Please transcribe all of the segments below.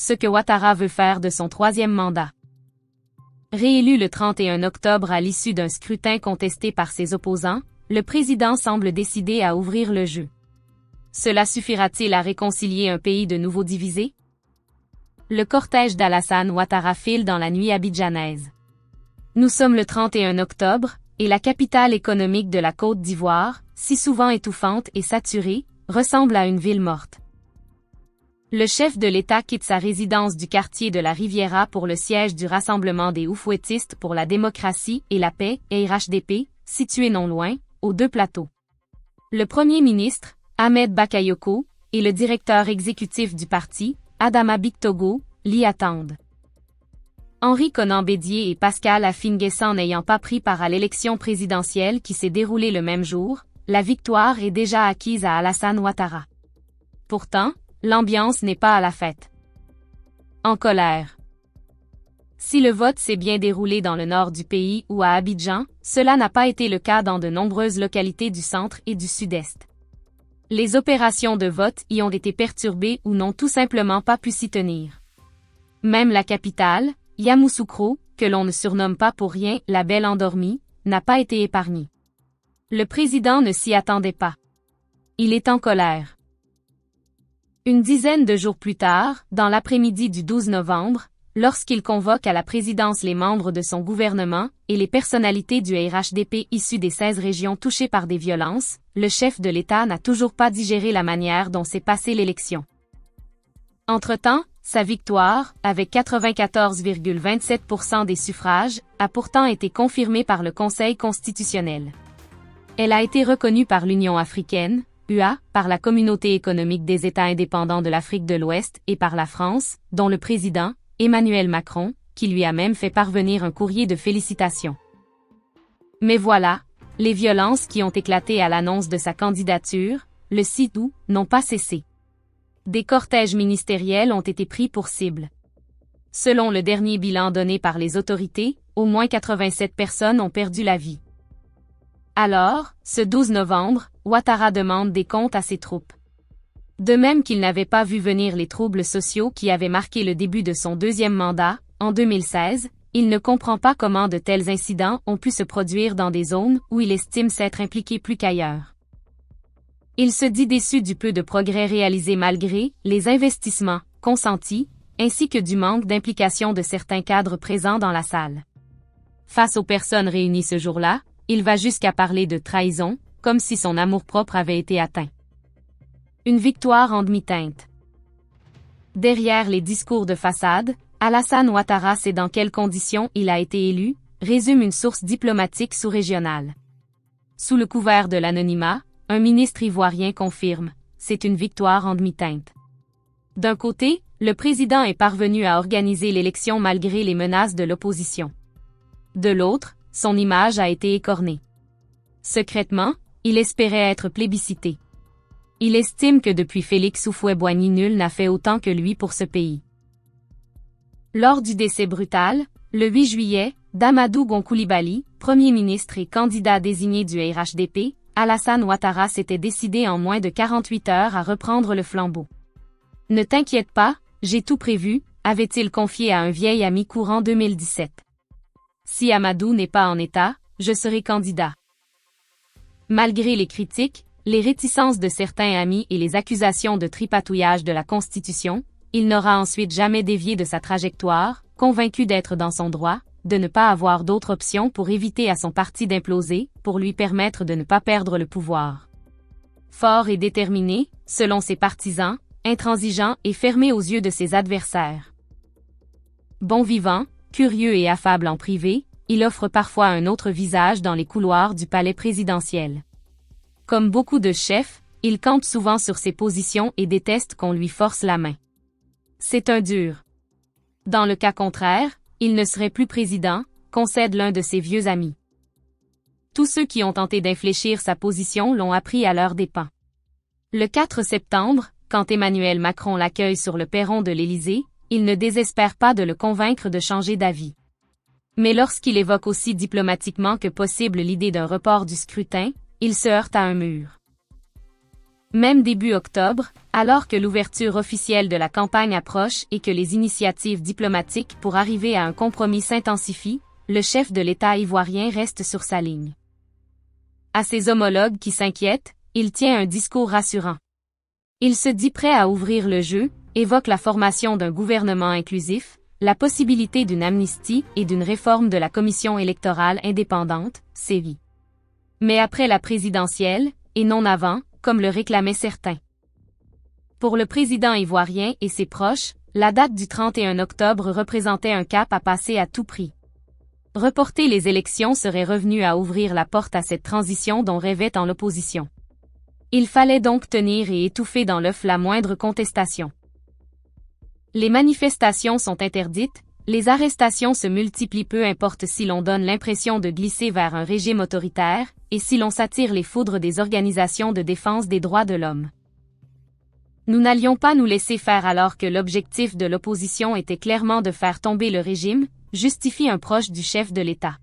ce que Ouattara veut faire de son troisième mandat. Réélu le 31 octobre à l'issue d'un scrutin contesté par ses opposants, le président semble décidé à ouvrir le jeu. Cela suffira-t-il à réconcilier un pays de nouveau divisé? Le cortège d'Alassane Ouattara file dans la nuit abidjanaise. Nous sommes le 31 octobre, et la capitale économique de la Côte d'Ivoire, si souvent étouffante et saturée, ressemble à une ville morte. Le chef de l'État quitte sa résidence du quartier de la Riviera pour le siège du Rassemblement des Oufouettistes pour la démocratie et la paix, RHDP, situé non loin, aux Deux Plateaux. Le premier ministre, Ahmed Bakayoko, et le directeur exécutif du parti, Adama Bictogo, l'y attendent. Henri Konan Bédié et Pascal Affi-N'Guessan n'ayant pas pris part à l'élection présidentielle qui s'est déroulée le même jour, la victoire est déjà acquise à Alassane Ouattara. Pourtant, l'ambiance n'est pas à la fête. En colère. Si le vote s'est bien déroulé dans le nord du pays ou à Abidjan, cela n'a pas été le cas dans de nombreuses localités du centre et du sud-est. Les opérations de vote y ont été perturbées ou n'ont tout simplement pas pu s'y tenir. Même la capitale, Yamoussoukro, que l'on ne surnomme pas pour rien la Belle Endormie, n'a pas été épargnée. Le président ne s'y attendait pas. Il est en colère. Une dizaine de jours plus tard, dans l'après-midi du 12 novembre, lorsqu'il convoque à la présidence les membres de son gouvernement et les personnalités du RHDP issues des 16 régions touchées par des violences, le chef de l'État n'a toujours pas digéré la manière dont s'est passée l'élection. Entre-temps, sa victoire, avec 94,27% des suffrages, a pourtant été confirmée par le Conseil constitutionnel. Elle a été reconnue par l'Union africaine, UA, par la Communauté économique des États indépendants de l'Afrique de l'Ouest et par la France, dont le président, Emmanuel Macron, qui lui a même fait parvenir un courrier de félicitations. Mais voilà, les violences qui ont éclaté à l'annonce de sa candidature, le 6 août, n'ont pas cessé. Des cortèges ministériels ont été pris pour cible. Selon le dernier bilan donné par les autorités, au moins 87 personnes ont perdu la vie. Alors, ce 12 novembre, Ouattara demande des comptes à ses troupes. De même qu'il n'avait pas vu venir les troubles sociaux qui avaient marqué le début de son deuxième mandat, en 2016, il ne comprend pas comment de tels incidents ont pu se produire dans des zones où il estime s'être impliqué plus qu'ailleurs. Il se dit déçu du peu de progrès réalisés malgré les investissements consentis, ainsi que du manque d'implication de certains cadres présents dans la salle. Face aux personnes réunies ce jour-là, il va jusqu'à parler de trahison, comme si son amour-propre avait été atteint. Une victoire en demi-teinte. Derrière les discours de façade, Alassane Ouattara sait dans quelles conditions il a été élu, résume une source diplomatique sous-régionale. Sous le couvert de l'anonymat, un ministre ivoirien confirme, c'est une victoire en demi-teinte. D'un côté, le président est parvenu à organiser l'élection malgré les menaces de l'opposition. De l'autre, son image a été écornée. Secrètement, il espérait être plébiscité. Il estime que depuis Félix Houphouët-Boigny nul n'a fait autant que lui pour ce pays. Lors du décès brutal, le 8 juillet, d'Amadou Gon Coulibaly, Premier ministre et candidat désigné du RHDP, Alassane Ouattara s'était décidé en moins de 48 heures à reprendre le flambeau. « Ne t'inquiète pas, j'ai tout prévu », avait-il confié à un vieil ami courant 2017. « Si Amadou n'est pas en état, je serai candidat. » Malgré les critiques, les réticences de certains amis et les accusations de tripatouillage de la Constitution, il n'aura ensuite jamais dévié de sa trajectoire, convaincu d'être dans son droit, de ne pas avoir d'autre option pour éviter à son parti d'imploser, pour lui permettre de ne pas perdre le pouvoir. Fort et déterminé, selon ses partisans, intransigeant et fermé aux yeux de ses adversaires. Bon vivant, curieux et affable en privé, il offre parfois un autre visage dans les couloirs du palais présidentiel. Comme beaucoup de chefs, il campe souvent sur ses positions et déteste qu'on lui force la main. C'est un dur. Dans le cas contraire, il ne serait plus président, concède l'un de ses vieux amis. Tous ceux qui ont tenté d'infléchir sa position l'ont appris à leurs dépens. Le 4 septembre, quand Emmanuel Macron l'accueille sur le perron de l'Élysée, il ne désespère pas de le convaincre de changer d'avis. Mais lorsqu'il évoque aussi diplomatiquement que possible l'idée d'un report du scrutin, il se heurte à un mur. Même début octobre, alors que l'ouverture officielle de la campagne approche et que les initiatives diplomatiques pour arriver à un compromis s'intensifient, le chef de l'État ivoirien reste sur sa ligne. À ses homologues qui s'inquiètent, il tient un discours rassurant. Il se dit prêt à ouvrir le jeu, évoque la formation d'un gouvernement inclusif, la possibilité d'une amnistie et d'une réforme de la commission électorale indépendante, CEVI. Mais après la présidentielle, et non avant, comme le réclamaient certains. Pour le président ivoirien et ses proches, la date du 31 octobre représentait un cap à passer à tout prix. Reporter les élections serait revenu à ouvrir la porte à cette transition dont rêvait tant l'opposition. Il fallait donc tenir et étouffer dans l'œuf la moindre contestation. Les manifestations sont interdites, les arrestations se multiplient peu importe si l'on donne l'impression de glisser vers un régime autoritaire, et si l'on s'attire les foudres des organisations de défense des droits de l'homme. Nous n'allions pas nous laisser faire alors que l'objectif de l'opposition était clairement de faire tomber le régime, justifie un proche du chef de l'État.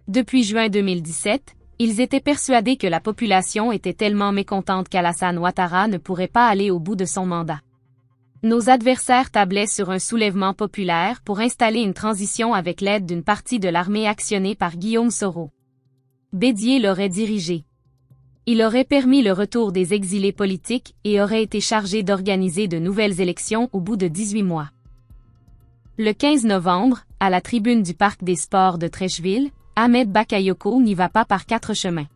Depuis juin 2017, ils étaient persuadés que la population était tellement mécontente qu'Alassane Ouattara ne pourrait pas aller au bout de son mandat. Nos adversaires tablaient sur un soulèvement populaire pour installer une transition avec l'aide d'une partie de l'armée actionnée par Guillaume Soro. Bédié l'aurait dirigé. Il aurait permis le retour des exilés politiques et aurait été chargé d'organiser de nouvelles élections au bout de 18 mois. Le 15 novembre, à la tribune du Parc des Sports de Treichville, Ahmed Bakayoko n'y va pas par 4 chemins.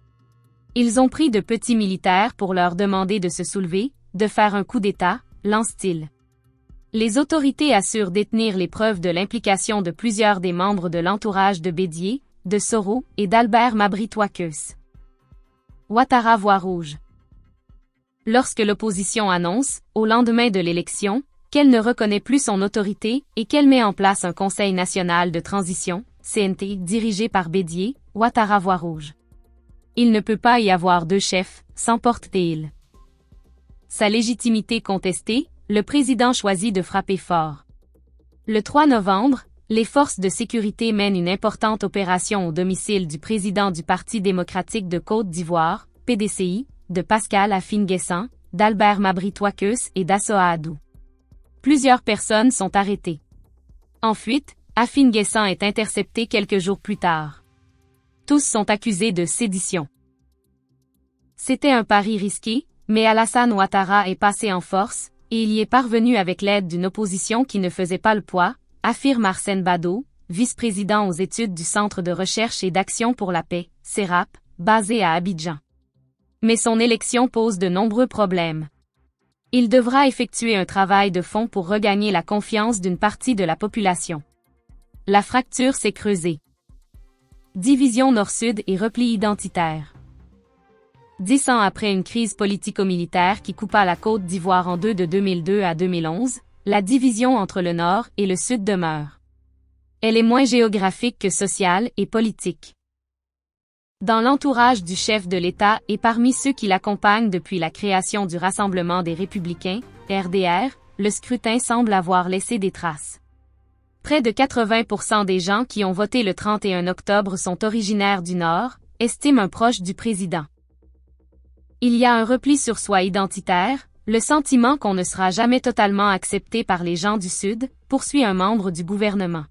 Ils ont pris de petits militaires pour leur demander de se soulever, de faire un coup d'État, lance-t-il. Les autorités assurent détenir les preuves de l'implication de plusieurs des membres de l'entourage de Bédié, de Soro et d'Albert Mabry-Touakeus. Ouattara voit rouge. Lorsque l'opposition annonce, au lendemain de l'élection, qu'elle ne reconnaît plus son autorité et qu'elle met en place un Conseil national de transition, CNT, dirigé par Bédié, Ouattara voit rouge. Il ne peut pas y avoir deux chefs, s'emporte-t-il. Sa légitimité contestée, le président choisit de frapper fort. Le 3 novembre, les forces de sécurité mènent une importante opération au domicile du président du Parti démocratique de Côte d'Ivoire, PDCI, de Pascal Afine-Guessan, d'Albert Mabry-Touakeus et d'Assoa Adou. Plusieurs personnes sont arrêtées. En fuite, Afine-Guessan est intercepté quelques jours plus tard. Tous sont accusés de sédition. C'était un pari risqué, mais Alassane Ouattara est passé en force, et il y est parvenu avec l'aide d'une opposition qui ne faisait pas le poids, affirme Arsène Bado, vice-président aux études du Centre de recherche et d'action pour la paix, CERAP, basé à Abidjan. Mais son élection pose de nombreux problèmes. Il devra effectuer un travail de fond pour regagner la confiance d'une partie de la population. La fracture s'est creusée. Division Nord-Sud et repli identitaire. 10 ans après une crise politico-militaire qui coupa la Côte d'Ivoire en deux de 2002 à 2011, la division entre le Nord et le Sud demeure. Elle est moins géographique que sociale et politique. Dans l'entourage du chef de l'État et parmi ceux qui l'accompagnent depuis la création du Rassemblement des Républicains, RDR, le scrutin semble avoir laissé des traces. Près de 80% des gens qui ont voté le 31 octobre sont originaires du Nord, estime un proche du président. Il y a un repli sur soi identitaire, le sentiment qu'on ne sera jamais totalement accepté par les gens du Sud, poursuit un membre du gouvernement.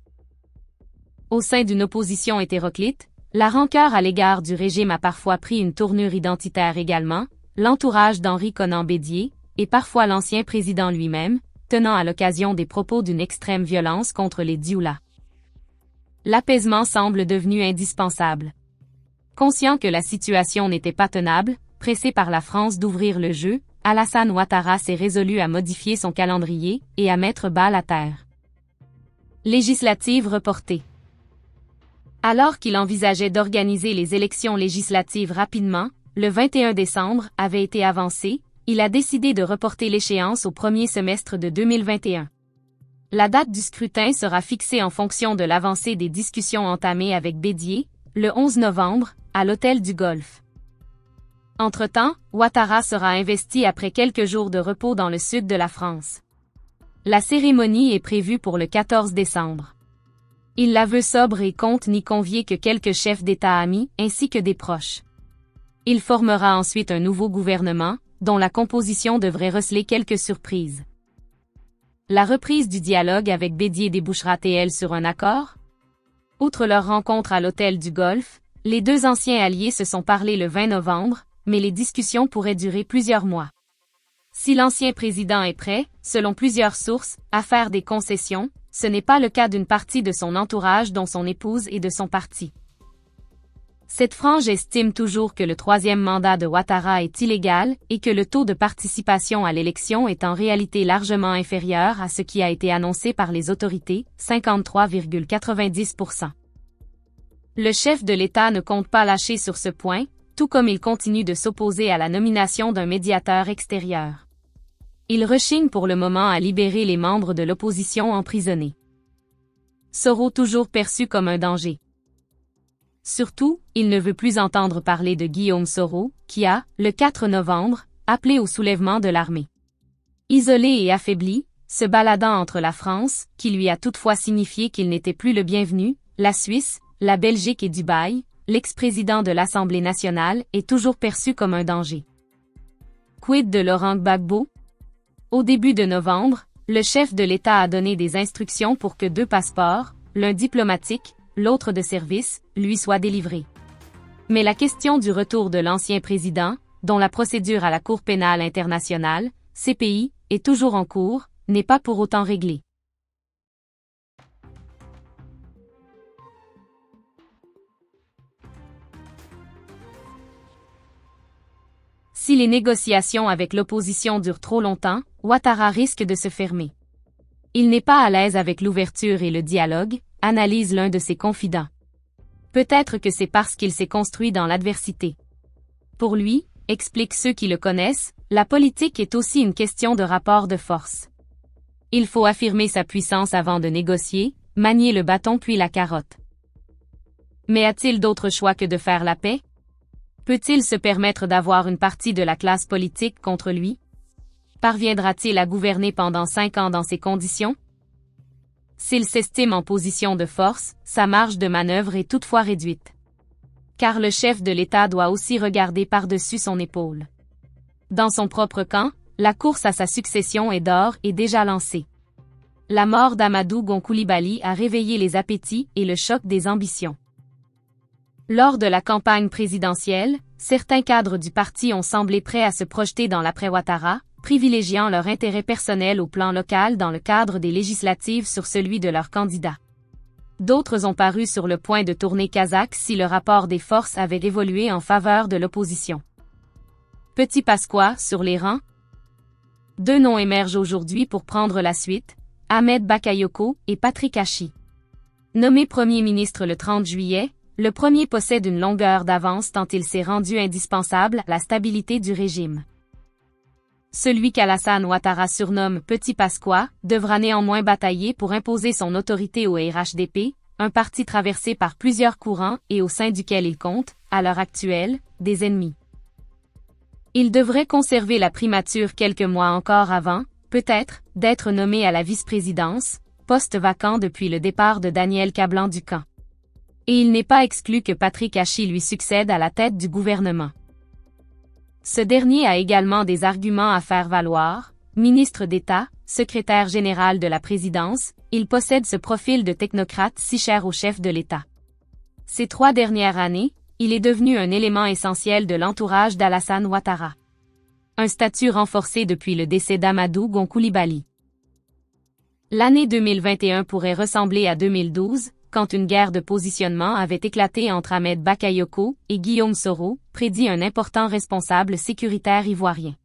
Au sein d'une opposition hétéroclite, la rancœur à l'égard du régime a parfois pris une tournure identitaire également, l'entourage d'Henri Konan Bédié, et parfois l'ancien président lui-même, tenant à l'occasion des propos d'une extrême violence contre les Dioula. L'apaisement semble devenu indispensable. Conscient que la situation n'était pas tenable, pressé par la France d'ouvrir le jeu, Alassane Ouattara s'est résolu à modifier son calendrier et à mettre bas à terre. Législatives reportées. Alors qu'il envisageait d'organiser les élections législatives rapidement, le 21 décembre avait été avancé, il a décidé de reporter l'échéance au premier semestre de 2021. La date du scrutin sera fixée en fonction de l'avancée des discussions entamées avec Bédié, le 11 novembre, à l'Hôtel du Golfe. Entre-temps, Ouattara sera investi après quelques jours de repos dans le sud de la France. La cérémonie est prévue pour le 14 décembre. Il la veut sobre et compte n'y convier que quelques chefs d'État amis, ainsi que des proches. Il formera ensuite un nouveau gouvernement, dont la composition devrait receler quelques surprises. La reprise du dialogue avec Bédier débouchera-t-elle sur un accord? Outre leur rencontre à l'hôtel du Golfe, les deux anciens alliés se sont parlé le 20 novembre, mais les discussions pourraient durer plusieurs mois. Si l'ancien président est prêt, selon plusieurs sources, à faire des concessions, ce n'est pas le cas d'une partie de son entourage dont son épouse et de son parti. Cette frange estime toujours que le troisième mandat de Ouattara est illégal et que le taux de participation à l'élection est en réalité largement inférieur à ce qui a été annoncé par les autorités, 53,90%. Le chef de l'État ne compte pas lâcher sur ce point, tout comme il continue de s'opposer à la nomination d'un médiateur extérieur. Il rechigne pour le moment à libérer les membres de l'opposition emprisonnés. Soro toujours perçu comme un danger. Surtout, il ne veut plus entendre parler de Guillaume Soro, qui a, le 4 novembre, appelé au soulèvement de l'armée. Isolé et affaibli, se baladant entre la France, qui lui a toutefois signifié qu'il n'était plus le bienvenu, la Suisse, la Belgique et Dubaï, l'ex-président de l'Assemblée nationale est toujours perçu comme un danger. Quid de Laurent Gbagbo? Au début de novembre, le chef de l'État a donné des instructions pour que 2 passeports, l'un diplomatique, l'autre de service, lui soient délivrés. Mais la question du retour de l'ancien président, dont la procédure à la Cour pénale internationale, CPI, est toujours en cours, n'est pas pour autant réglée. Si les négociations avec l'opposition durent trop longtemps, Ouattara risque de se fermer. Il n'est pas à l'aise avec l'ouverture et le dialogue, analyse l'un de ses confidents. Peut-être que c'est parce qu'il s'est construit dans l'adversité. Pour lui, expliquent ceux qui le connaissent, la politique est aussi une question de rapport de force. Il faut affirmer sa puissance avant de négocier, manier le bâton puis la carotte. Mais a-t-il d'autre choix que de faire la paix? Peut-il se permettre d'avoir une partie de la classe politique contre lui? Parviendra-t-il à gouverner pendant 5 ans dans ces conditions? S'il s'estime en position de force, sa marge de manœuvre est toutefois réduite. Car le chef de l'État doit aussi regarder par-dessus son épaule. Dans son propre camp, la course à sa succession est d'or et déjà lancée. La mort d'Amadou Gon Coulibaly a réveillé les appétits et le choc des ambitions. Lors de la campagne présidentielle, certains cadres du parti ont semblé prêts à se projeter dans l'après-Ouattara, privilégiant leur intérêt personnel au plan local dans le cadre des législatives sur celui de leur candidat. D'autres ont paru sur le point de tourner kazakh si le rapport des forces avait évolué en faveur de l'opposition. Petit Pasqua, sur les rangs? 2 noms émergent aujourd'hui pour prendre la suite, Ahmed Bakayoko et Patrick Hachi. Nommé Premier ministre le 30 juillet, le premier possède une longueur d'avance tant il s'est rendu indispensable à la stabilité du régime. Celui qu'Alassane Ouattara surnomme Petit Pasqua devra néanmoins batailler pour imposer son autorité au RHDP, un parti traversé par plusieurs courants et au sein duquel il compte, à l'heure actuelle, des ennemis. Il devrait conserver la primature quelques mois encore avant, peut-être, d'être nommé à la vice-présidence, poste vacant depuis le départ de Daniel Kablan du camp. Et il n'est pas exclu que Patrick Hachi lui succède à la tête du gouvernement. Ce dernier a également des arguments à faire valoir. Ministre d'État, secrétaire général de la présidence, il possède ce profil de technocrate si cher au chef de l'État. Ces 3 dernières années, il est devenu un élément essentiel de l'entourage d'Alassane Ouattara. Un statut renforcé depuis le décès d'Amadou Gon Coulibaly. L'année 2021 pourrait ressembler à 2012, quand une guerre de positionnement avait éclaté entre Ahmed Bakayoko et Guillaume Soro, prédit un important responsable sécuritaire ivoirien.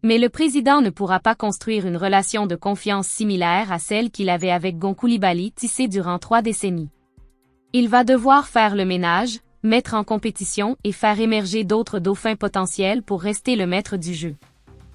Mais le président ne pourra pas construire une relation de confiance similaire à celle qu'il avait avec Gon Coulibaly tissée durant 3 décennies. Il va devoir faire le ménage, mettre en compétition et faire émerger d'autres dauphins potentiels pour rester le maître du jeu.